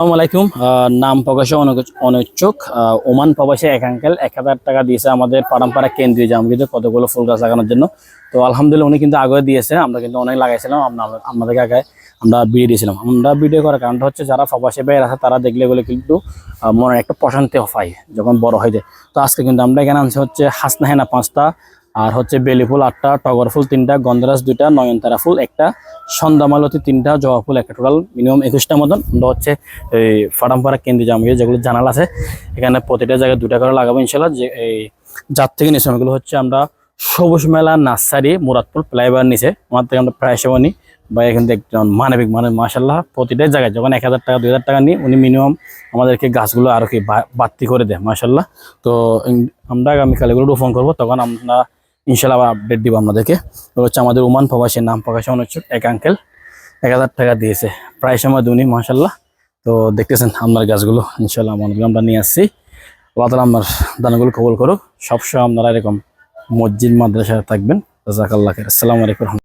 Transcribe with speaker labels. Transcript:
Speaker 1: আসসালামু আলাইকুম। নাম প্রকাশে অনিচ্ছুক ওমান প্রবাসী এক আঙ্কেল 1000 টাকা দিয়েছে আমাদের পাড়ামপাড়া কেন্দ্রীয় জামগিতে কতগুলো ফুল গাছ লাগানোর জন্য। তো আলহামদুলিল্লাহ উনি কিন্তু আগে দিয়েছে, আমরা কিন্তু অনেক লাগাইছিলাম। আমাদেরকে আগে আমরা ভিডিও দিয়েছিলাম। আমরা ভিডিও করার কারণটা হচ্ছে যারা প্রবাসী বাইরে আছে তারা দেখলে এগুলো কিন্তু মনে একটা প্রশান্তি পায় যখন বড় হয়ে যায়। তো আজকে কিন্তু আমরা এখানে আনছি হচ্ছে হাসনা হেনা 5টা, আর হচ্ছে বেলি ফুল 8টা, টগর ফুল 3টা, গন্ধরাজ 2টা, নয়নতারা ফুল 1টা, সন্ধ্যামালতি 3টা, জবা ফুল 1টা, টোটাল মিনিমাম 21টা মতন আমরা হচ্ছে এই ফাটামপাড়া কেন্দ্রে জামগিয়ে যেগুলো জানাল আছে এখানে প্রতিটা জায়গায় 2টা করে লাগাবো ইনশাল্লাহ। যে এই যার থেকে নিয়েছিলাম এগুলো হচ্ছে আমরা সবুজ মেলা নার্সারি মুরাদপুর ফ্লাইওভার নিচে আমার থেকে আমরা প্রায় সময় নিই বা এখান থেকে একজন মানবিক মাশাল্লাহ প্রতিটা জায়গায় যখন 1000 টাকা 2000 টাকা নিই উনি মিনিমাম আমাদেরকে গাছগুলো আরো কি বাড়তি করে দেয় মাশাল্লাহ। তো আমরা আগামীকাল এগুলো রোপণ করবো, তখন আমরা ইনশাল্লাহ আবার আপডেট দিব আপনাদেরকে। হচ্ছে আমাদের ওমান প্রবাসীর নাম প্রকাশে অনিচ্ছুক এক আঙ্কেল 1000 টাকা দিয়েছে প্রায় সময় দুনি মাশাল্লাহ। তো দেখতেছেন আপনার গাছগুলো ইনশাল্লাহ আমরা নিয়ে আসছি। আল্লাহ তাআলা আপনার দানাগুলো কবুল করুক। সবসময় আপনারা এরকম মসজিদ মাদ্রাসায় থাকবেন। জাযাকাল্লাহ খাইর। আসসালামু আলাইকুম।